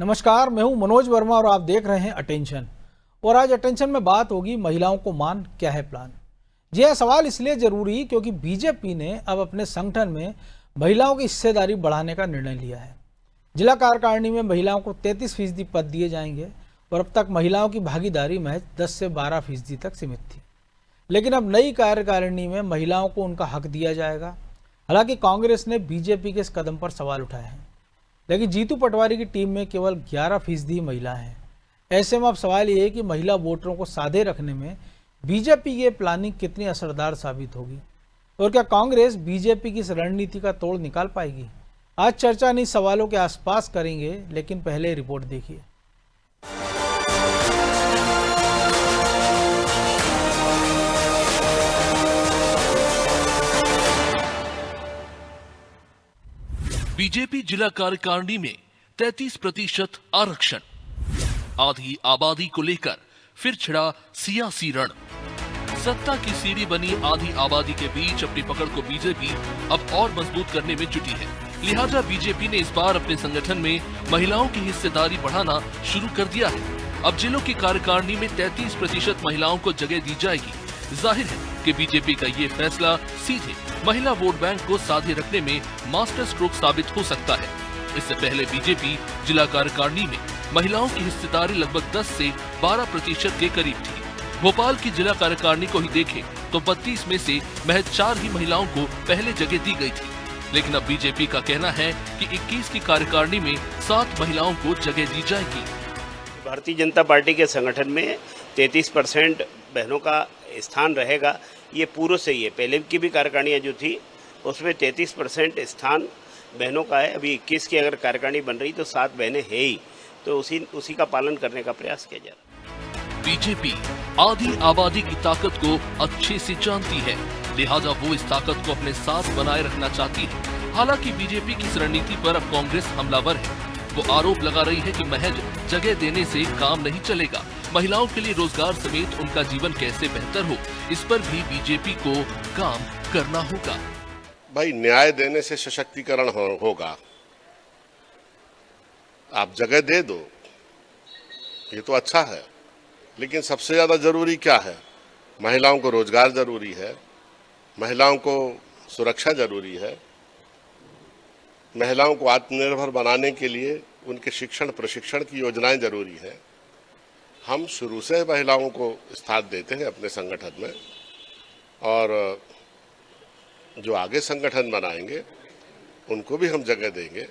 नमस्कार, मैं हूं मनोज वर्मा और आप देख रहे हैं अटेंशन। और आज अटेंशन में बात होगी महिलाओं को मान क्या है प्लान। जी हां, सवाल इसलिए जरूरी क्योंकि बीजेपी ने अब अपने संगठन में महिलाओं की हिस्सेदारी बढ़ाने का निर्णय लिया है। जिला कार्यकारिणी में महिलाओं को 33% पद दिए जाएंगे और अब तक महिलाओं की भागीदारी महज 10 से 12% तक सीमित थी। लेकिन अब नई कार्यकारिणी में महिलाओं को उनका हक दिया जाएगा। हालांकि कांग्रेस ने बीजेपी के इस कदम पर सवाल उठाए हैं, लेकिन जीतू पटवारी की टीम में केवल 11% ही महिला हैं। ऐसे में अब सवाल ये है कि महिला वोटरों को साधे रखने में बीजेपी की प्लानिंग कितनी असरदार साबित होगी और क्या कांग्रेस बीजेपी की इस रणनीति का तोड़ निकाल पाएगी। आज चर्चा इन्हीं सवालों के आसपास करेंगे, लेकिन पहले रिपोर्ट देखिए। बीजेपी जिला कार्यकारिणी में 33% आरक्षण। आधी आबादी को लेकर फिर छिड़ा सियासी रण। सत्ता की सीढ़ी बनी आधी आबादी के बीच अपनी पकड़ को बीजेपी अब और मजबूत करने में जुटी है। लिहाजा बीजेपी ने इस बार अपने संगठन में महिलाओं की हिस्सेदारी बढ़ाना शुरू कर दिया है। अब जिलों की कार्यकारिणी में 33% महिलाओं को जगह दी जाएगी। जाहिर है कि बीजेपी का ये फैसला सीधे महिला वोट बैंक को साधे रखने में मास्टर स्ट्रोक साबित हो सकता है। इससे पहले बीजेपी जिला कार्यकारिणी में महिलाओं की हिस्सेदारी लगभग 10 से 12% के करीब थी। भोपाल की जिला कार्यकारिणी को ही देखें तो 32 में से महज 4 ही महिलाओं को पहले जगह दी गई थी। लेकिन अब बीजेपी का कहना है कि 21 की कार्यकारिणी में 7 महिलाओं को जगह दी जाएगी। भारतीय जनता पार्टी के संगठन में 33% बहनों का स्थान रहेगा, ये पूर्व से ही है। पहले की भी कार्यकारिणियाँ जो थी उसमें 33% स्थान बहनों का है। अभी 21 की अगर कार्यकारिणी बन रही तो 7 बहनें है ही, तो उसी का पालन करने का प्रयास किया जा रहा है। बीजेपी आधी आबादी की ताकत को अच्छे से जानती है, लिहाजा वो इस ताकत को अपने साथ बनाए रखना चाहती है। हालांकि बीजेपी की इस रणनीति पर अब कांग्रेस हमलावर है। वो आरोप लगा रही है कि महज जगह देने से काम नहीं चलेगा। महिलाओं के लिए रोजगार समेत उनका जीवन कैसे बेहतर हो, इस पर भी बीजेपी को काम करना होगा। भाई, न्याय देने से सशक्तिकरण होगा। आप जगह दे दो, ये तो अच्छा है, लेकिन सबसे ज्यादा जरूरी क्या है? महिलाओं को रोजगार जरूरी है, महिलाओं को सुरक्षा जरूरी है, महिलाओं को आत्मनिर्भर बनाने के लिए उनके शिक्षण प्रशिक्षण की योजनाएं जरूरी है। हम शुरू से महिलाओं को स्थान देते हैं अपने संगठन में, और जो आगे संगठन बनाएंगे उनको भी हम जगह देंगे।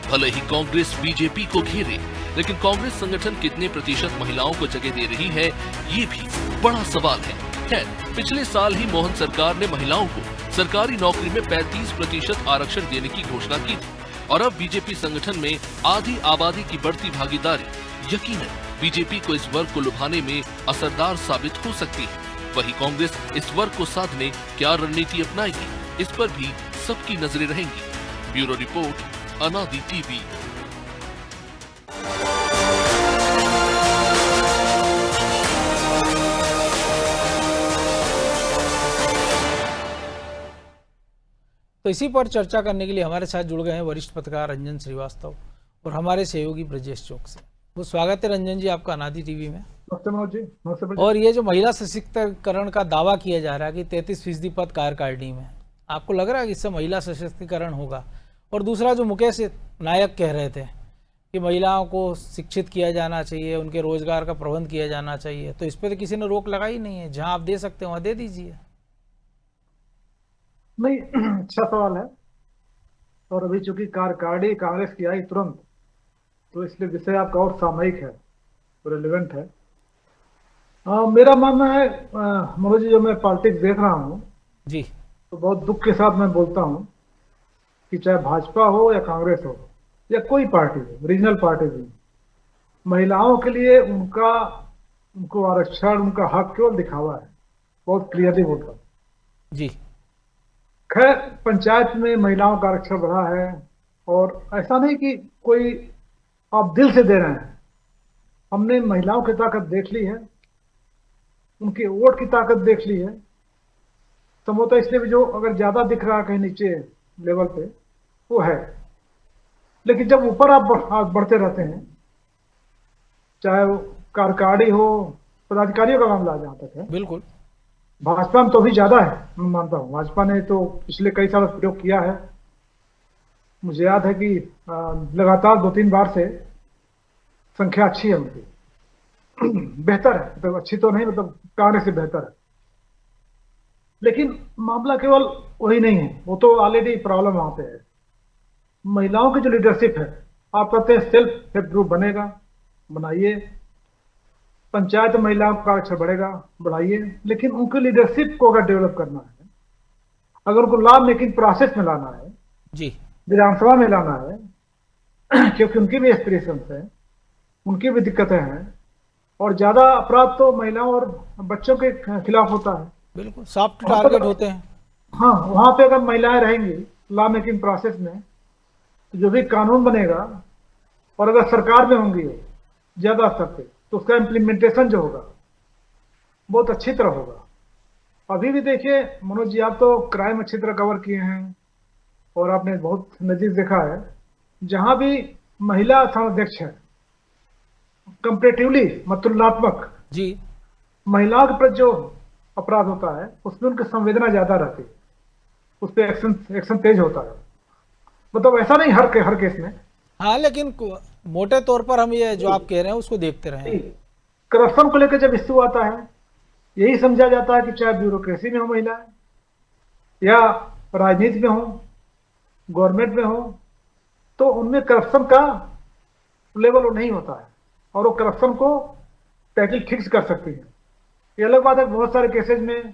भले ही कांग्रेस बीजेपी को घेरे, लेकिन कांग्रेस संगठन कितने प्रतिशत महिलाओं को जगह दे रही है, ये भी बड़ा सवाल है। खैर, पिछले साल ही मोहन सरकार ने महिलाओं को सरकारी नौकरी में 35% आरक्षण देने की घोषणा की थी और अब बीजेपी संगठन में आधी आबादी की बढ़ती भागीदारी यकीनन बीजेपी को इस वर्ग को लुभाने में असरदार साबित हो सकती है। वहीं कांग्रेस इस वर्ग को साधने क्या रणनीति अपनाएगी, इस पर भी सबकी नजरें रहेंगी। ब्यूरो रिपोर्ट, अनादि टीवी। तो इसी पर चर्चा करने के लिए हमारे साथ जुड़ गए हैं वरिष्ठ पत्रकार रंजन श्रीवास्तव और हमारे सहयोगी ब्रजेश चौक से। वो स्वागत है रंजन जी आपका अनादि टीवी में। और ये जो महिला सशक्तिकरण का दावा किया जा रहा है कि 33% पद कार्यकारिणी में, आपको लग रहा है कि इससे महिला सशक्तिकरण होगा? और दूसरा, जो मुकेश नायक कह रहे थे कि महिलाओं को शिक्षित किया जाना चाहिए, उनके रोजगार का प्रबंध किया जाना चाहिए, तो इस पर तो किसी ने रोक लगाई नहीं है। जहां आप दे सकते हो वहां दे दीजिए। नहीं, अच्छा सवाल है। और अभी चूंकि कार्यकारिणी कांग्रेस की आई तुरंत, तो इसलिए विषय आपका और सामयिक है, रिलेवेंट है। मेरा मानना है मनोज जी, जो मैं पॉलिटिक्स देख रहा हूँ जी, तो बहुत दुख के साथ मैं बोलता हूँ कि चाहे भाजपा हो या कांग्रेस हो या कोई पार्टी हो, रीजनल पार्टी भी, महिलाओं के लिए उनको आरक्षण, उनका हक केवल दिखावा है। बहुत क्लियरली बोलता हूँ जी। खैर, पंचायत में महिलाओं का आरक्षण बढ़ा है, और ऐसा नहीं कि कोई आप दिल से दे रहे हैं। हमने महिलाओं की ताकत देख ली है, उनके वोट की ताकत देख ली है। संभवतः इसलिए भी जो अगर ज्यादा दिख रहा है कहीं नीचे लेवल पे, वो है लेकिन जब ऊपर आप बढ़ते रहते हैं, चाहे वो कार्यकारिणी हो, पदाधिकारियों का मामला जहां तक है, बिल्कुल। भाजपा में तो भी ज्यादा है, मैं मानता हूँ। भाजपा ने तो पिछले कई सालों से प्रयोग किया है। मुझे याद है कि लगातार 2-3 बार से संख्या अच्छी है उनकी, बेहतर है, मतलब अच्छी तो नहीं, मतलब कांग्रेस से बेहतर है। लेकिन मामला केवल वही नहीं है, वो तो ऑलरेडी प्रॉब्लम वहां पे है। महिलाओं की जो लीडरशिप है, आप कहते हैं सेल्फ हेल्प ग्रुप बनेगा, बनाइए। पंचायत महिलाओं का आरक्षण बढ़ेगा, बढ़ाइए। लेकिन उनकी लीडरशिप को अगर डेवलप करना है, अगर उनको लॉ मेकिंग प्रोसेस में लाना है, जी, विधानसभा में लाना है, क्योंकि उनकी भी एस्पिरेशंस है, उनकी भी दिक्कतें हैं, और ज्यादा अपराध तो महिलाओं और बच्चों के खिलाफ होता है। बिल्कुल सॉफ्ट टारगेट होते हैं। हाँ, वहां पे अगर महिलाएं रहेंगी लॉ मेकिंग प्रोसेस में, तो जो भी कानून बनेगा, और अगर सरकार में होंगी ज्यादा स्तर पे, तो उसका इम्प्लीमेंटेशन जो होगा बहुत अच्छी तरह होगा। अभी भी देखिए मनोज जी, आप तो क्राइम अच्छी तरह कवर किए हैं और आपने बहुत नजीक देखा है, जहां भी महिला थानाध्यक्ष है, कंपेरेटिवली तुलनात्मक जी, महिलाओं के प्रति जो अपराध होता है उसमें उनकी संवेदना ज्यादा रहती है, उस पर एक्शन तेज होता है। मतलब ऐसा नहीं हर केस में। हाँ, लेकिन मोटे तौर पर हम ये जो आप कह रहे हैं उसको देखते रहे हैं। करप्शन को लेकर जब इश्यू आता है, यही समझा जाता है कि चाहे ब्यूरोक्रेसी में हो महिलाएं, या राजनीति में हो, गवर्नमेंट में हो, तो उनमें करप्शन का लेवल वो नहीं होता है, और वो करप्शन को टैकल ठीक से कर सकती है। ये अलग बात है, बहुत सारे केसेज में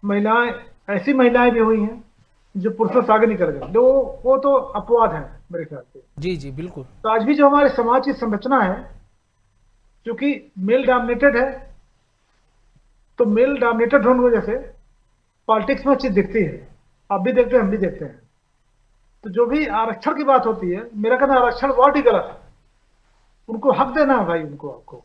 महिलाएं, ऐसी महिलाएं भी हुई हैं जो पुरुषों से आगे निकल गए, वो तो अपवाद है मेरे ख्याल से। जी जी, बिल्कुल। तो आज भी जो हमारे समाज की संरचना है, क्योंकि मेल डोमिनेटेड है, तो मेल डोमिनेटेड होने की वजह से पॉलिटिक्स में चीज दिखती है। आप भी देखते हैं, हम भी देखते हैं। तो जो भी आरक्षण की बात होती है, मेरा कहना आरक्षण बहुत ही गलत है। उनको हक देना है भाई, उनको, आपको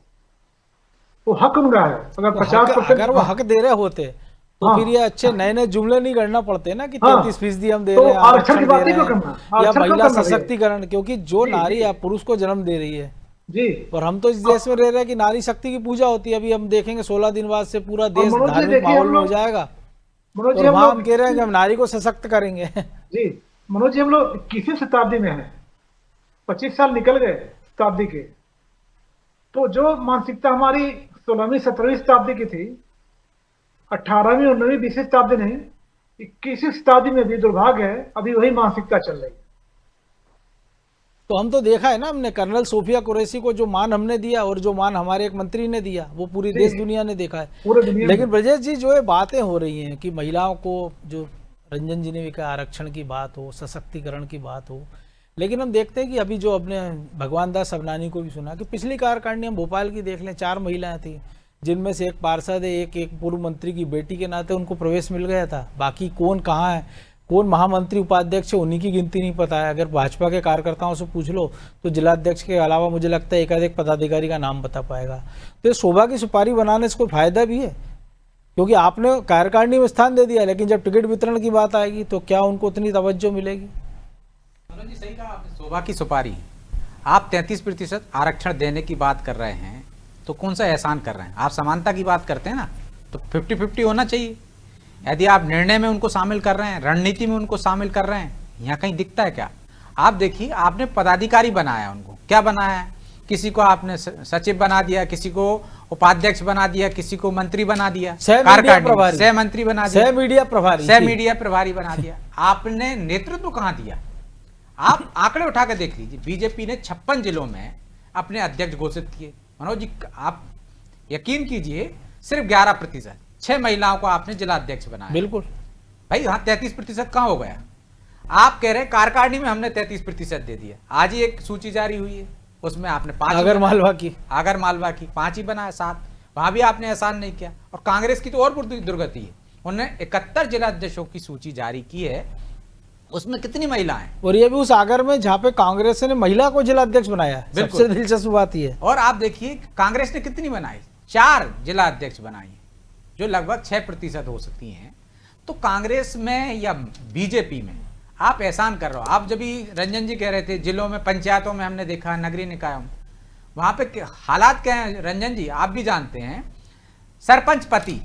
वो हक उनका है। अगर 50%, अगर वो हक दे रहे होते तो हाँ, फिर ये अच्छे नए नए जुमले नहीं करना पड़ते ना कि हाँ, 33% हम दे तो रहे हैं, आरक्षण की दे बात रहे ही क्यों हैं, करना? या आरक्षण क्यों महिला करना है? सशक्तिकरण, क्योंकि जो जी, नारी जी। या पुरुष को जन्म दे रही है, जी, और हम तो इस देश में रह रहे हैं कि नारी शक्ति की पूजा होती है। अभी हम देखेंगे 16 दिन बाद से पूरा देश मनोज जी धार्मिक देखिए, माहौल हम में हो लोग- जाएगा, मनोज जी और हम वहां हम लोग कह रहे हैं कि हम नारी को सशक्त करेंगे। जी, मनोज जी हम लोग 21वीं शताब्दी में हैं, 25 साल निकल गए शताब्दी के। तो जो मानसिकता हमारी 16वीं 17वीं शताब्दी की थी, 18वीं 19वीं 20वीं शताब्दी नहीं, 21वीं शताब्दी में भी दुर्भाग्य है, अभी वही मानसिकता चल रही है। तो हम तो देखा है ना, हमने कर्नल सोफिया कुरैशी को जो मान हमने दिया और जो मान हमारे एक मंत्री ने दिया, वो पूरी जी। देश दुनिया ने देखा है। पूरे दुनिया लेकिन में। ब्रजेश जी, जो ये बातें हो रही हैं कि महिलाओं को, जो रंजन जी ने भी कहा, आरक्षण की बात हो, सशक्तिकरण की बात हो, लेकिन हम देखते हैं कि अभी जो अपने भगवान दास सबनानी को भी सुना कि पिछली कार्यकारिणी हम भोपाल की देख लें, 4 महिलाएं थी, जिनमें से एक पार्षद है, एक पूर्व मंत्री की बेटी के नाते उनको प्रवेश मिल गया था। बाकी कौन कहाँ है, कौन महामंत्री उपाध्यक्ष है, उन्हीं की गिनती नहीं पता है। अगर भाजपा के कार्यकर्ताओं से पूछ लो तो जिलाध्यक्ष के अलावा मुझे लगता है एकाधिक पदाधिकारी का नाम बता पाएगा। तो ये शोभा की सुपारी बनाने से कोई फायदा भी है, क्योंकि आपने कार्यकारिणी में स्थान दे दिया, लेकिन जब टिकट वितरण की बात आएगी तो क्या उनको उतनी तवज्जो मिलेगी? मनोज जी, सही कहा आपने, शोभा की सुपारी। आप 33% आरक्षण देने की बात कर रहे हैं, तो कौन सा एहसान कर रहे हैं? आप समानता की बात करते हैं ना, तो 50-50 होना चाहिए। यदि आप निर्णय में उनको शामिल कर रहे हैं, रणनीति में उनको शामिल कर रहे हैं, यहाँ कहीं दिखता है क्या? आप देखिए, आपने पदाधिकारी बनाया, उनको क्या बनाया है? किसी को आपने सचिव बना दिया, किसी को उपाध्यक्ष बना दिया, किसी को मंत्री बना दिया, सह मंत्री बना दिया, सह मीडिया प्रभारी बना दिया। आपने नेतृत्व कहाँ दिया? आप आंकड़े उठा के देख लीजिए, बीजेपी ने 56 जिलों में अपने अध्यक्ष घोषित किए। मनोज जी, आप यकीन कीजिए, सिर्फ 11%, 6 महिलाओं को आपने जिला अध्यक्ष बनाया। बिल्कुल भाई, हाँ, 33% कहाँ हो गया? आप कह रहे हैं कार्यकारिणी में हमने 33% दे दिया। आज ही एक सूची जारी हुई है, उसमें आपने 5 आगर मालवा की 5 ही बनाया, 7 वहां भी आपने एहसान नहीं किया। और कांग्रेस की तो और दुर्गति है, उन्होंने 71 जिला अध्यक्षों की सूची जारी की है, उसमें कितनी महिलाएं? और ये भी उस आगर में जहाँ पे कांग्रेस ने महिला को जिला अध्यक्ष बनाया है। सबसे दिलचस्प बात ये है। और आप देखिए कांग्रेस ने कितनी बनाई, 4 जिला अध्यक्ष बनाई, जो लगभग 6% हो सकती हैं। तो कांग्रेस में या बीजेपी में आप एहसान कर रहे हो। आप जब भी रंजन जी कह रहे थे जिलों में, पंचायतों में हमने देखा, नगरीय निकायों में, वहां पे हालात क्या है रंजन जी, आप भी जानते हैं। सरपंच पति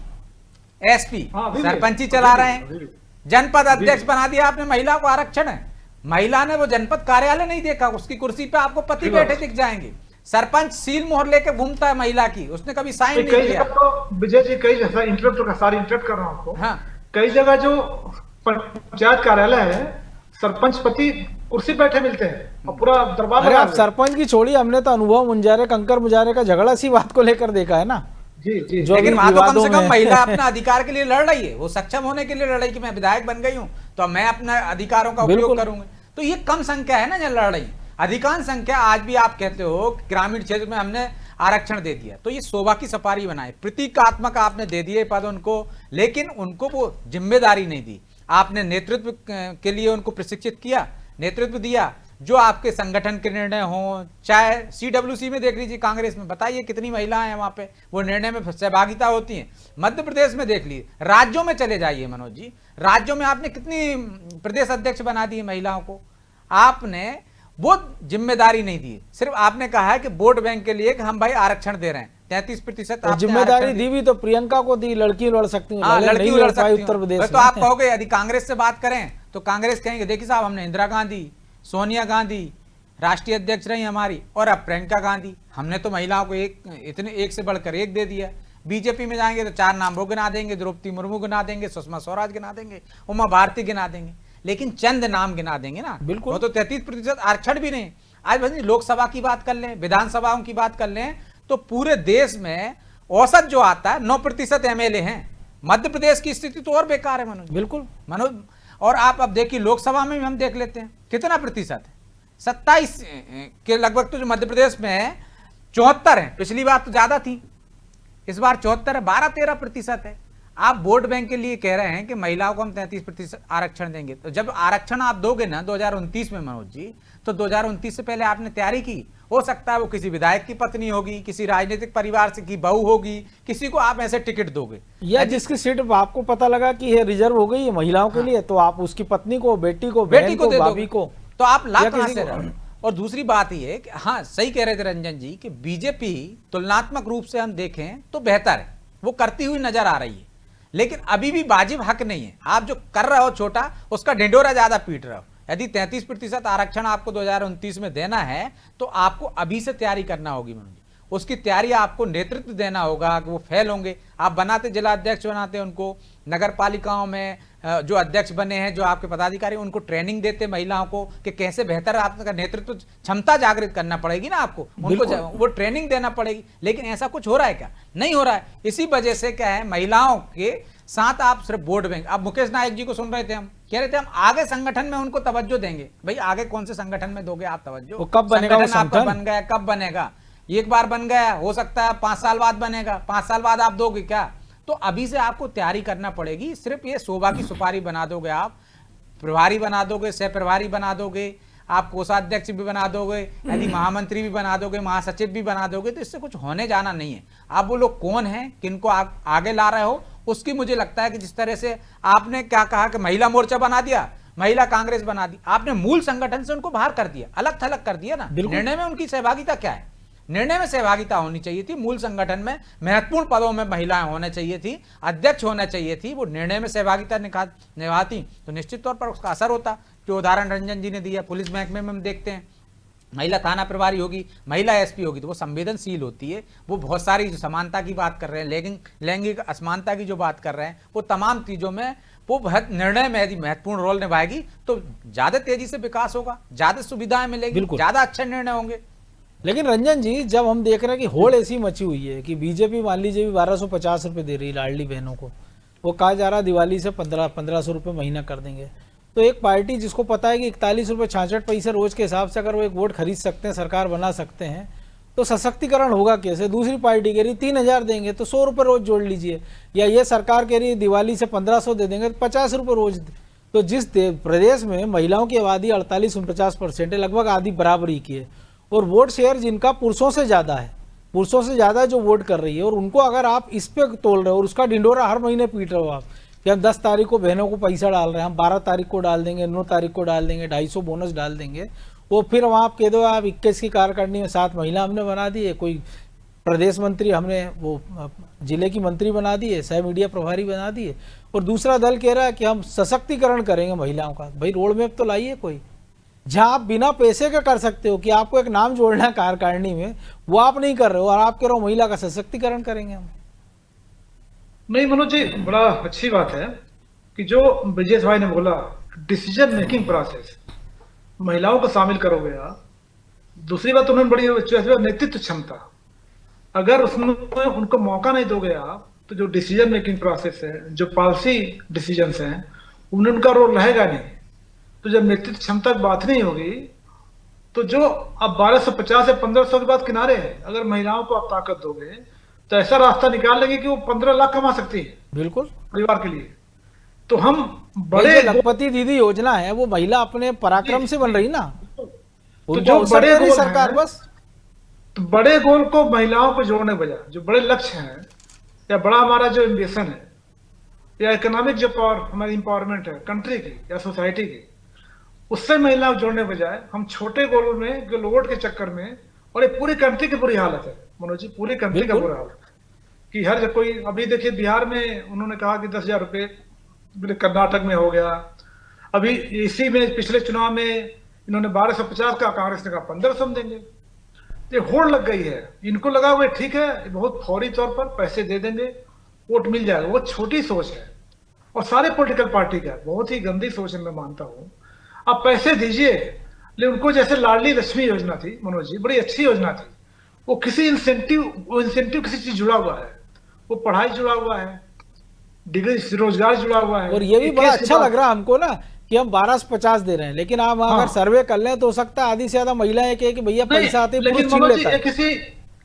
एसपी सरपंची चला रहे हैं, जनपद अध्यक्ष बना दिया आपने, महिला को आरक्षण है, महिला ने वो जनपद कार्यालय नहीं देखा, उसकी कुर्सी पे आपको पति बैठे दिख जाएंगे। सरपंच सील मोहर लेके घूमता है महिला की, उसने कभी साइन नहीं किया। तो विजय जी कई जगह इंटरप्ट कर रहा हूं आपको। हाँ, कई जगह जो पंचायत कार्यालय है, सरपंच पति कुर्सी बैठे मिलते हैं और पूरा दरबार। अरे आप सरपंच की छोड़ी, हमने तो अनुभव मुंजारे कंकर मुजारे का झगड़ा सी बात को लेकर देखा है ना। जी जी। लेकिन वहां तो कम से कम महिला अपना अधिकार के लिए लड़ रही है, वो सक्षम होने के लिए लड़ रही है कि मैं विधायक बन गई हूं तो मैं अपने अधिकारों का उपयोग करूंगी। तो ये कम संख्या है ना जो लड़ रही। अधिकांश संख्या आज भी आप कहते हो ग्रामीण क्षेत्र में हमने आरक्षण दे दिया, तो ये शोभा की सफारी बनाए, प्रतीकात्मक आपने दे दिए पद उनको, लेकिन उनको वो जिम्मेदारी नहीं दी। आपने नेतृत्व के लिए उनको प्रशिक्षित किया, नेतृत्व दिया, जो आपके संगठन के निर्णय हों, चाहे सीडब्ल्यूसी में देख लीजिए, कांग्रेस में बताइए कितनी महिलाएं हैं वहां पे, वो निर्णय में सहभागिता होती हैं। मध्य प्रदेश में देख लीजिए, राज्यों में चले जाइए मनोज जी, राज्यों में आपने कितनी प्रदेश अध्यक्ष बना दी महिलाओं को। आपने वो जिम्मेदारी नहीं दी, सिर्फ आपने कहा है कि वोट बैंक के लिए कि हम भाई आरक्षण दे रहे हैं 33%। जिम्मेदारी दी भी तो प्रियंका को दी, लड़की लड़ सकती है, लड़की लड़ सकती है उत्तर प्रदेश। तो आप कहोगे यदि कांग्रेस से बात करें तो कांग्रेस कहेंगे देखिए साहब हमने इंदिरा गांधी, सोनिया गांधी राष्ट्रीय अध्यक्ष रही हमारी, और अब प्रियंका गांधी, हमने तो महिलाओं को एक से बढ़कर एक दे दिया। बीजेपी में जाएंगे तो 4 नाम वो गिना देंगे, द्रौपदी मुर्मू गिना देंगे, सुषमा स्वराज गिना देंगे, उमा भारती गिना देंगे, लेकिन चंद नाम गिना देंगे ना। बिल्कुल, वो तो 33% आरक्षण भी नहीं। आज भाई लोकसभा की बात कर लें, विधानसभाओं की बात कर लें, तो पूरे देश में औसत जो आता है 9% एमएलए हैं। मध्य प्रदेश की स्थिति तो और बेकार है मनोज। बिल्कुल मनोज, और आप अब देखिए लोकसभा में भी हम देख लेते हैं कितना प्रतिशत है, 27 के लगभग। तो जो मध्य प्रदेश में है 74 है, पिछली बार तो ज्यादा थी, इस बार 74 है, 12-13% है। आप वोट बैंक के लिए कह रहे हैं कि महिलाओं को हम 33% आरक्षण देंगे, तो जब आरक्षण आप दोगे ना 2029 में मनोज जी, तो 2029 से पहले आपने तैयारी की। हो सकता है वो किसी विधायक की पत्नी होगी, किसी राजनीतिक परिवार से की बहू होगी, किसी को आप ऐसे टिकट दोगे, या जिसकी सीट आपको पता लगा कि ये रिजर्व हो गई है महिलाओं के लिए, तो आप उसकी पत्नी को, बेटी को, बेटी को, भाभी को, तो आप ला कहां से रहे। और दूसरी बात ये कि हाँ सही कह रहे थे रंजन जी कि बीजेपी तुलनात्मक रूप से हम देखें तो बेहतर है, वो करती हुई नजर आ रही है, लेकिन अभी भी वाजिब हक नहीं है। आप जो कर रहे हो छोटा, उसका ढिंढोरा ज्यादा पीट रहे हो। यदि 33% आरक्षण आपको 2029 में देना है तो आपको अभी से तैयारी करना होगी मनोज। उसकी तैयारी आपको नेतृत्व देना होगा कि वो फेल होंगे। आप बनाते, जिला अध्यक्ष बनाते उनको, नगर पालिकाओं में जो अध्यक्ष बने हैं, जो आपके पदाधिकारी, उनको ट्रेनिंग देते महिलाओं को कि कैसे बेहतर आपका नेतृत्व क्षमता जागृत करना पड़ेगी ना आपको, उनको वो ट्रेनिंग देना पड़ेगी। लेकिन ऐसा कुछ हो रहा है क्या? नहीं हो रहा है। इसी वजह से क्या है, महिलाओं के साथ आप सिर्फ वोट बैंक। अब मुकेश नायक जी को सुन रहे थे, हम कह रहे थे हम आगे संगठन में उनको तवज्जो देंगे। भाई आगे कौन से संगठन में दोगे आप तवज्जो? कब बनेगा वो आपका बन गया, कब बनेगा? एक बार बन गया, हो सकता है 5 साल बाद बनेगा, 5 साल बाद आप दोगे क्या? तो अभी से आपको तैयारी करना पड़ेगी। सिर्फ ये शोभा की सुपारी बना दोगे, आप प्रभारी बना दोगे, सह प्रभारी बना दोगे, आप कोषाध्यक्ष भी बना दोगे, यदि महामंत्री भी बना दोगे, महासचिव भी बना दोगे, तो इससे कुछ होने जाना नहीं है। आप वो लोग कौन हैं, किनको आप आगे ला रहे हो, उसकी मुझे लगता है कि जिस तरह से आपने क्या कहा कि महिला मोर्चा बना दिया, महिला कांग्रेस बना दी, आपने मूल संगठन से उनको बाहर कर दिया, अलग थलग कर दिया ना। निर्णय में उनकी सहभागिता क्या है? निर्णय में सहभागिता होनी चाहिए थी, मूल संगठन में महत्वपूर्ण पदों में महिलाएं होने चाहिए थी, अध्यक्ष होना चाहिए थी, वो निर्णय में सहभागिता निभाती तो निश्चित तौर पर उसका असर होता। जो उदाहरण रंजन जी ने दिया, पुलिस महकमे में हम देखते हैं महिला थाना प्रभारी होगी, महिला एसपी होगी, तो वो संवेदनशील होती है, वो बहुत सारी जो समानता की बात कर रहे हैं, लैंगिक असमानता की जो बात कर रहे हैं, वो तमाम चीजों में वो बहुत निर्णय में यदि महत्वपूर्ण रोल निभाएगी तो ज्यादा तेजी से विकास होगा, ज्यादा सुविधाएं मिलेगी, ज्यादा अच्छे निर्णय होंगे। लेकिन रंजन जी, जब हम देख रहे हैं कि होड़ ऐसी मची हुई है कि बीजेपी मान लीजिए 1250 रुपये दे रही लाडली बहनों को, वो कहा जा रहा दिवाली से 1500 रुपये महीना कर देंगे, तो एक पार्टी जिसको पता है कि 41 रुपये 66 पैसे रोज के हिसाब से अगर वो एक वोट खरीद सकते हैं, सरकार बना सकते हैं, तो सशक्तिकरण होगा कैसे? दूसरी पार्टी कह रही 3000 देंगे तो 100 रुपये रोज जोड़ लीजिए, या ये सरकार कह रही है दिवाली से 1500 दे देंगे तो 50 रुपये रोज। तो जिस प्रदेश में महिलाओं की आबादी 48-49% है, लगभग आधी बराबरी की है, और वोट शेयर जिनका पुरुषों से ज़्यादा है, पुरुषों से ज़्यादा जो वोट कर रही है, और उनको अगर आप इस पे तोल रहे हो और उसका ढिंडोरा हर महीने पीट रहे हो आप कि हम 10 तारीख को बहनों को पैसा डाल रहे हैं, हम 12 तारीख को डाल देंगे, 9 तारीख को डाल देंगे, 250 बोनस डाल देंगे। वो फिर वहाँ आप कह दो आप 21 की कार्यकारिणी में 7 महिला हमने बना दी है, कोई प्रदेश मंत्री हमने वो जिले की मंत्री बना दी है, सह मीडिया प्रभारी बना दी है, और दूसरा दल कह रहा है कि हम सशक्तिकरण करेंगे महिलाओं का। भाई रोड मैप तो लाइए कोई, जहाँ आप बिना पैसे के कर सकते हो कि आपको एक नाम जोड़ना है कार्यकारिणी में, वो आप नहीं कर रहे हो, और आप कह रहे हो महिला का सशक्तिकरण करेंगे हम। नहीं मनोज जी, बड़ा अच्छी बात है कि जो ब्रजेश भाई ने बोला डिसीजन मेकिंग प्रोसेस महिलाओं को शामिल करोगे आप। दूसरी बात उन्होंने बड़ी नेतृत्व क्षमता, अगर उसमें उनको मौका नहीं दोगे आप तो जो डिसीजन मेकिंग प्रोसेस है, जो पॉलिसी डिसीजंस हैं, उनमें उनका रोल रहेगा नहीं। तो जब नेतृत्व क्षमता की बात नहीं होगी तो जो अब 1250 से 1500 के बाद किनारे है, अगर महिलाओं को आप ताकत दोगे तो ऐसा रास्ता निकाल लेंगे कि वो 15 लाख कमा सकती है बिल्कुल परिवार के लिए। तो हम बड़े लखपति दीदी योजना है वो महिला अपने पराक्रम से बन रही ना, तो जो बड़े गोल सरकार बस तो बड़े गोल को महिलाओं को जोड़ने बजाय जो बड़े लक्ष्य हैं या बड़ा हमारा जो एम्बिशन है या इकोनॉमिक जो पावर हमारी इंपावरमेंट है कंट्री की या सोसाइटी की, उससे महिलाओं जोड़ने बजाय हम छोटे गोलों में लोड के चक्कर में, और ये पूरी कंट्री की बुरी हालत है मनोज जी, पूरी कंट्री का बुरा हाल कि हर कोई, अभी देखिए बिहार में उन्होंने कहा कि 10,000 रुपये, कर्नाटक में हो गया, अभी इसी में पिछले चुनाव में इन्होंने 1250 का, कांग्रेस ने कहा 1500 देंगे। ये होड़ लग गई है, इनको लगा हुआ ठीक है बहुत फौरी तौर पर पैसे दे देंगे वोट मिल जाएगा। वो छोटी सोच है और सारे पॉलिटिकल पार्टी का बहुत ही गंदी सोच है, मैं मानता हूँ। आप पैसे दीजिए, लेकिन उनको जैसे लाडली लक्ष्मी योजना थी मनोज जी, बड़ी अच्छी योजना थी, वो किसी इंसेंटिव किसी चीज जुड़ा हुआ है, वो पढ़ाई जुड़ा हुआ है, डिग्री रोजगार जुड़ा हुआ है। और ये भी बड़ा अच्छा लग रहा है हमको ना कि हम 1250 दे रहे हैं, लेकिन आप अगर सर्वे कर लें तो हो सकता है आधी से ज्यादा महिलाएं कहे कि भैया पैसा आते लेकिन मनोज जी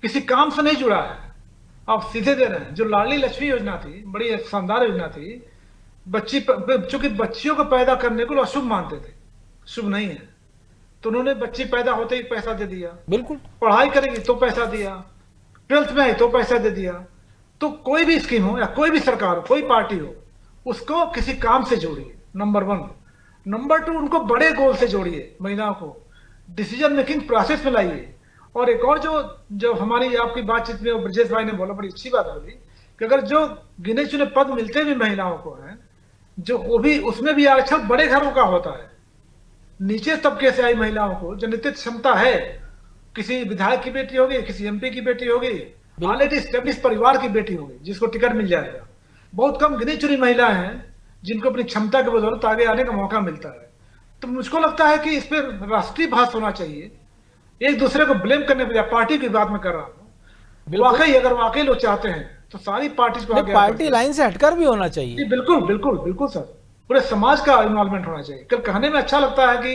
किसी काम से नहीं जुड़ा है, आप सीधे दे रहे हैं। जो लाडली लक्ष्मी योजना थी बड़ी शानदार योजना थी, चूंकि बच्चियों को पैदा करने को अशुभ मानते थे, शुभ नहीं है, तो उन्होंने बच्ची पैदा होते ही पैसा दे दिया। बिल्कुल, पढ़ाई करेगी तो पैसा दिया, 12th में आई तो पैसा दे दिया। तो कोई भी स्कीम हो या कोई भी सरकार हो, कोई पार्टी हो, उसको किसी काम से जोड़िए, नंबर 1। नंबर 2, उनको बड़े गोल से जोड़िए, महिलाओं को डिसीजन मेकिंग प्रोसेस में लाइए। और एक और जो हमारी आपकी बातचीत में ब्रजेश भाई ने बोला, बड़ी अच्छी बात बोली कि अगर जो गिने चुने पद मिलते भी महिलाओं को हैं, जो वो भी उसमें भी आरक्षण बड़े घरों का होता है, नीचे तबके से आई महिलाओं को जो नेतृत्व क्षमता है, किसी विधायक की बेटी होगी, किसी एमपी की बेटी होगी, ऑलरेडी स्टेब्लिश परिवार की बेटी होगी, जिसको टिकट मिल जाएगा। बहुत कम गिनी चुनी महिलाएं हैं जिनको अपनी क्षमता के बदौलत आगे आने का मौका मिलता है। तो मुझको लगता है कि इस पर राष्ट्रीय भाष होना चाहिए, एक दूसरे को ब्लेम करने पर, पार्टी की बात में कर रहा हूँ। वाकई अगर वाकई लोग चाहते हैं तो सारी पार्टी को आगे पार्टी लाइन से हटकर भी होना चाहिए। बिल्कुल बिल्कुल बिल्कुल सर, पूरे समाज का इन्वॉल्वमेंट होना चाहिए। कल कहने में अच्छा लगता है कि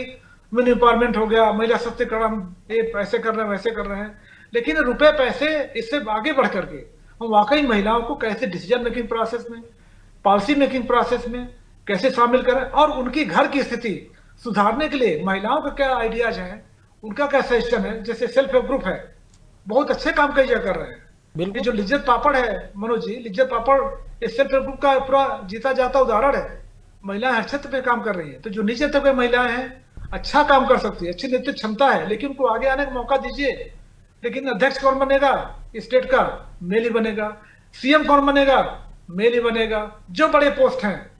वुमेन एम्पावरमेंट हो गया, महिला सशक्तिकरण, ये ऐसे कर रहे हैं वैसे कर रहे हैं, लेकिन रुपए पैसे इससे आगे बढ़ करके हम वाकई महिलाओं को कैसे डिसीजन मेकिंग प्रोसेस में, पॉलिसी मेकिंग प्रोसेस में कैसे शामिल करें, और उनकी घर की स्थिति सुधारने के लिए महिलाओं का क्या आइडियाज हैं, उनका क्या सजेशन है। जैसे सेल्फ हेल्प ग्रुप है, बहुत अच्छे काम कई जगह कर रहे हैं। ये जो लिज्जत पापड़ है मनोज जी, लिज्जत पापड़ इस सेल्फ हेल्प ग्रुप का पूरा जीता जाता उदाहरण है। महिलाएं हर क्षेत्र पे काम कर रही है, तो जो नीचे तक महिलाएं हैं अच्छा काम कर सकती है, अच्छी नेतृत्व क्षमता है, लेकिन उनको आगे आने का मौका दीजिए। लेकिन अध्यक्ष कौन बनेगा स्टेट का, मेल ही बनेगा। सीएम कौन बनेगा, मेल ही बनेगा। जो बड़े पोस्ट हैं,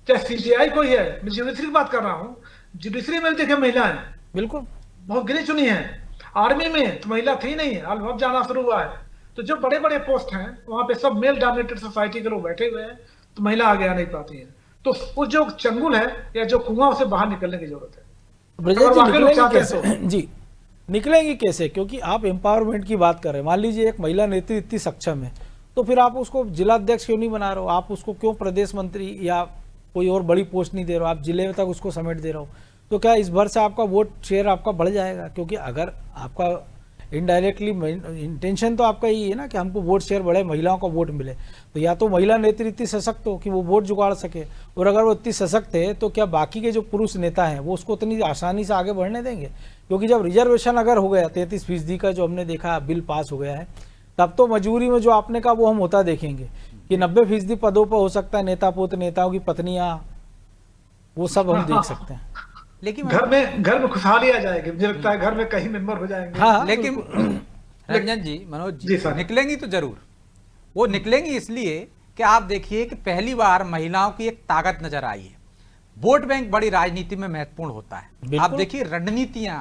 चाहे सीजीआई कोई है, मैं जुडिशरी की बात कर रहा हूँ, जुडिशरी में भी देखे महिलाएं बिल्कुल बहुत गिनी चुनी है। आर्मी में तो महिला थी नहीं, अब जाना शुरू हुआ है। तो जो बड़े बड़े पोस्ट हैं वहां पे सब मेल डोमिनेटेड सोसाइटी के लोग बैठे हुए हैं, तो महिला आगे आ नहीं पाती है। तो वो जो चंगुल है या जो कुआं, उसे बाहर निकलने की जरूरत है। जी निकलेंगी कैसे? क्योंकि आप एम्पावरमेंट की बात कर रहे हैं। मान लीजिए एक महिला नेत्री इतनी सक्षम है, तो फिर आप उसको जिला अध्यक्ष क्यों नहीं बना रहे हो? आप उसको क्यों प्रदेश मंत्री या कोई और बड़ी पोस्ट नहीं दे रहे हो? आप जिले तक उसको समेट दे रहे हो, तो क्या इस भर से आपका वोट शेयर आपका बढ़ जाएगा? क्योंकि अगर आपका इनडायरेक्टली इंटेंशन तो आपका यही है ना कि हमको वोट शेयर बढ़े, महिलाओं का वोट मिले, तो या तो महिला नेत्री इतनी सशक्त हो कि वो वोट जुगाड़ सके, और अगर वो इतनी सशक्त है तो क्या बाकी के जो पुरुष नेता हैं वो उसको उतनी आसानी से आगे बढ़ने देंगे? क्योंकि जब रिजर्वेशन अगर हो गया 33% का जो हमने देखा बिल पास हो गया है, तब तो मजबूरी में जो आपने कहा वो हम होता देखेंगे। कि 90% पदों पर हो सकता है नेता पुत्र, नेताओं की पत्नियां, वो सब हम देख सकते हैं। लेकिन घर में खुशहाली आ जाएगी, मुझे लगता है घर में कई मेंबर हो जाएंगे। हाँ, लेकिन रंजन जी, मनोज जी जी सर। निकलेंगी तो जरूर, वो निकलेंगी इसलिए कि आप देखिए कि पहली बार महिलाओं की एक ताकत नजर आई है। वोट बैंक बड़ी राजनीति में महत्वपूर्ण होता है। बिल्कुल। आप देखिए रणनीतियां,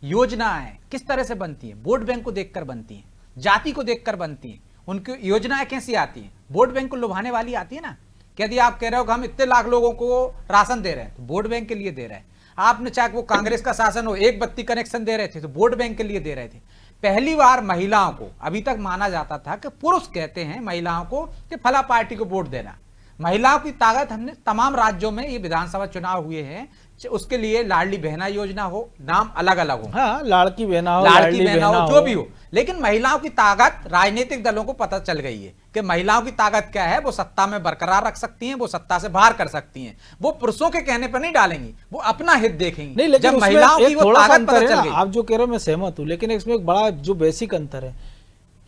योजनाएं किस तरह से बनती हैं, वोट बैंक को देखकर बनती हैं, जाति को देखकर बनती हैं। उनकी योजनाएं कैसी आती हैं, वोट बैंक को लुभाने वाली आती है ना, कि यदि आप कह रहे हो कि हम इतने लाख लोगों को राशन दे रहे हैं तो वोट बैंक के लिए दे रहे हैं। आपने चाहे वो कांग्रेस का शासन हो, एक बत्ती कनेक्शन दे रहे थे तो वोट बैंक के लिए दे रहे थे। पहली बार महिलाओं को, अभी तक माना जाता था कि पुरुष कहते हैं महिलाओं को कि फला पार्टी को वोट देना। महिलाओं की ताकत हमने तमाम राज्यों में, ये विधानसभा चुनाव हुए हैं, उसके लिए लाडली बहना योजना हो, नाम अलग अलग हो, हाँ, लाड़की बहना हो, लाड़की बहना हो, जो भी हो, लेकिन महिलाओं की ताकत राजनीतिक दलों को पता चल गई है कि महिलाओं की ताकत क्या है। वो सत्ता में बरकरार रख सकती हैं, वो सत्ता से बाहर कर सकती हैं, वो पुरुषों के कहने पर नहीं डालेंगी, वो अपना हित देखेंगी। नहीं, लेकिन जब महिलाओं की वो ताकत पता चल गई, आप जो कह रहे हो मैं सहमत हूँ, लेकिन इसमें एक बड़ा जो बेसिक अंतर है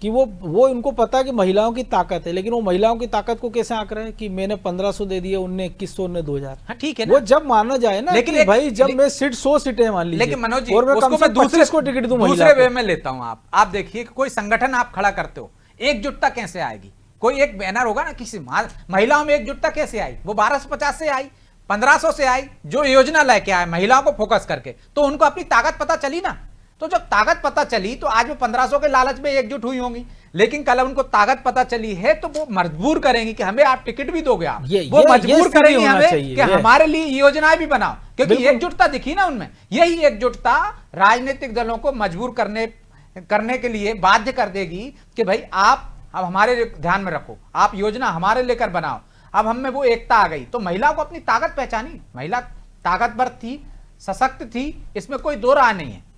कि वो इनको पता है कि महिलाओं की ताकत है, लेकिन वो महिलाओं की ताकत को कैसे आंक रहे हैं कि मैंने 1500 दे दिए, उनने 2100, उनने 2000। हाँ ठीक है ना, वो जब माना जाए ना, लेकिन कि भाई जब मैं 100 सीटें मान लीजिए, लेकिन मनोज जी, और मैं उसको कम से मैं 25 को टिकट दूं महिला दूसरे वे को। में लेता हूं। आप देखिए कि कोई संगठन आप खड़ा करते हो, एकजुटता कैसे आएगी? कोई एक बैनर होगा ना, किसी महिलाओं में एकजुटता कैसे आई? वो 1250 से आई, 1500 से आई, जो योजना लेके आए महिलाओं को फोकस करके, तो उनको अपनी ताकत पता चली ना। तो जब ताकत पता चली तो आज वो 1500 के लालच में एकजुट हुई होंगी, लेकिन कल उनको ताकत पता चली है तो वो मजबूर करेंगी कि हमें आप टिकट भी दोगे, आप वो मजबूर करेंगी हमें कि हमारे लिए योजनाएं भी बनाओ, क्योंकि एकजुटता दिखी ना उनमें। यही एकजुटता राजनीतिक दलों को मजबूर करने के लिए बाध्य कर देगी कि भाई आप अब हमारे ध्यान में रखो, आप योजना हमारे लेकर बनाओ। अब हम में वो एकता आ गई, तो महिलाओं को अपनी ताकत पहचानी। महिला ताकतवर थी, सशक्त थी, इसमें कोई दो राय नहीं है।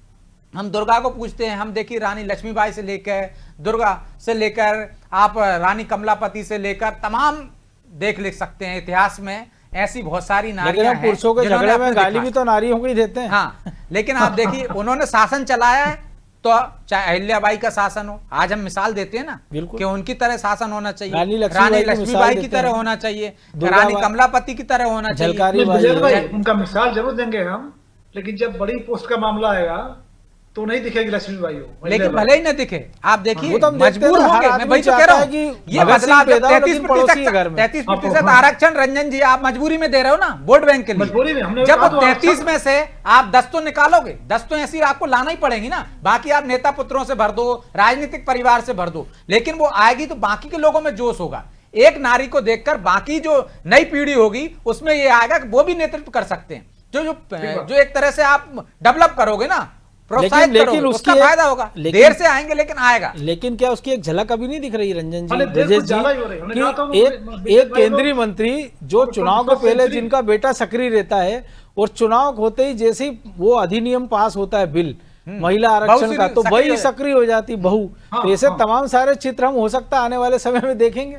हम दुर्गा को पूछते हैं, हम देखिए रानी लक्ष्मीबाई से लेकर, दुर्गा से लेकर, आप रानी कमलापति से लेकर, तमाम लिख सकते हैं इतिहास में, ऐसी बहुत सारी नारियां हैं। पुरुषों के झगड़े में गाली भी तो नारियों को ही देते हैं। हाँ, लेकिन आप देखिए उन्होंने शासन चलाया है, तो चाहे अहिल्याबाई का शासन हो, आज हम मिसाल देते हैं ना कि उनकी तरह शासन होना चाहिए, रानी लक्ष्मीबाई की तरह होना चाहिए, रानी कमलापति की तरह होना चाहिए। उनका मिसाल जरूर देंगे हम, लेकिन जब बड़ी पोस्ट का मामला आएगा तो नहीं दिखेगी लक्ष्मीबाई हो, लेकिन भले ही न दिखे। आप देखिए तो मजबूर होंगे। मैं वही तो कह रहा हूँ, ये बदलाव 33% आरक्षण, रंजन जी आप मजबूरी में दे रहे हो ना वोट बैंक के लिए। जब 33 में से आप 10 तो निकालोगे, 10 तो ऐसी आपको लाना ही पड़ेगी ना। बाकी आप नेता पुत्रों से भर दो, राजनीतिक परिवार से भर दो, लेकिन वो आएगी तो बाकी के लोगों में जोश होगा। एक नारी को देखकर बाकी जो नई पीढ़ी होगी उसमें ये आएगा कि वो भी नेतृत्व कर सकते हैं। जो एक तरह से आप डेवलप करोगे ना, लेकिन उसका फायदा होगा। देर से आएंगे लेकिन आएगा। लेकिन क्या उसकी एक झलक अभी नहीं दिख रही रंजन जी, ब्रजेश जी, कि एक केंद्रीय मंत्री जो चुनाव के पहले जिनका बेटा सक्रिय रहता है, और चुनाव होते ही जैसे ही वो अधिनियम पास होता है, बिल महिला आरक्षण का, तो वही सक्रिय हो जाती बहू। तो ऐसे तमाम सारे चित्र हम हो सकता है आने वाले समय में देखेंगे,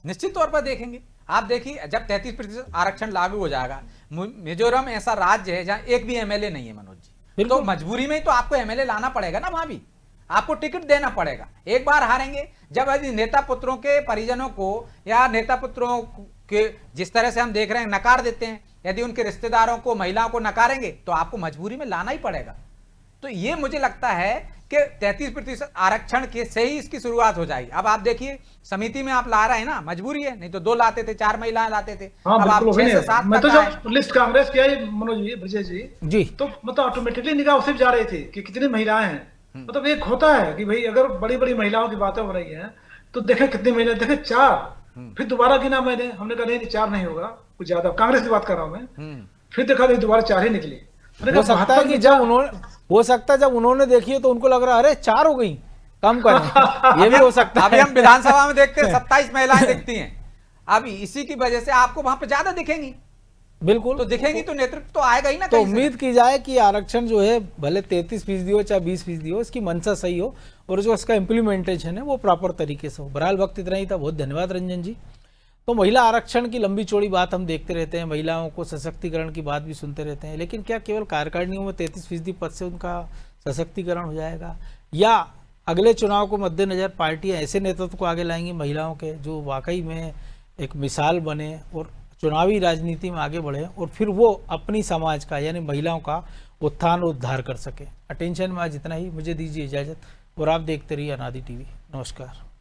निश्चित तौर पर देखेंगे। आप देखिए जब 33% आरक्षण लागू हो जाएगा, मिजोरम ऐसा राज्य है जहां एक भी एमएलए नहीं है मनोज जी, तो मजबूरी में ही तो आपको एमएलए लाना पड़ेगा ना, वहां भी आपको टिकट देना पड़ेगा। एक बार हारेंगे, जब यदि नेता पुत्रों के परिजनों को या नेता पुत्रों के जिस तरह से हम देख रहे हैं नकार देते हैं, यदि उनके रिश्तेदारों को, महिलाओं को नकारेंगे तो आपको मजबूरी में लाना ही पड़ेगा। तो ये मुझे लगता है कि 33% आरक्षण के से ही इसकी शुरुआत हो जाएगी। अब आप देखिए समिति में आप ला रहे हैं ना, मजबूरी है, नहीं तो 2 लाते थे, 4 महिलाएं लाते थे। अब आप 6 से 7 मैं तो जब लिस्ट कांग्रेस की आई मनोज जी, विजय जी, तो मतलब ऑटोमेटिकली निगाह उसे जा रही थी कि कितनी महिलाएं हैं। मतलब एक होता है कि भाई अगर बड़ी बड़ी महिलाओं की बातें हो रही हैं तो देखे कितनी महिलाएं, देखे 4, फिर दोबारा गिना मैंने, हमने कहा नहीं 4 नहीं होगा, कुछ ज्यादा, कांग्रेस की बात कर रहा हूं मैं। फिर देखा दोबारा 4 ही निकली। हो सकता है कि जब उन्होंने देखी तो उनको लग रहा है अरे 4 हो गई, कम करें। ये भी हो सकता है। अभी हम विधानसभा में देखते हैं 27 महिलाएं दिखती हैं, अभी इसी की वजह से आपको वहां पे ज्यादा दिखेंगी। बिल्कुल, तो दिखेंगी तो नेतृत्व तो आएगा ही ना। तो उम्मीद की जाए कि आरक्षण जो है भले 33% हो चाहे 20% हो, इसकी मंशा सही हो और जो इसका इम्प्लीमेंटेशन है वो प्रॉपर तरीके से हो। बहरहाल वक्त इतना ही था, बहुत धन्यवाद रंजन जी। तो महिला आरक्षण की लंबी चौड़ी बात हम देखते रहते हैं, महिलाओं को सशक्तिकरण की बात भी सुनते रहते हैं, लेकिन क्या केवल कार्यकारिणियों में 33% पद से उनका सशक्तिकरण हो जाएगा, या अगले चुनाव को मद्देनजर पार्टियां ऐसे नेतृत्व को आगे लाएंगी महिलाओं के जो वाकई में एक मिसाल बने और चुनावी राजनीति में आगे बढ़े और फिर वो अपनी समाज का यानी महिलाओं का उत्थान उद्धार कर सके। अटेंशन में आज इतना ही, मुझे दीजिए इजाज़त और आप देखते रहिए अनादि टीवी। नमस्कार।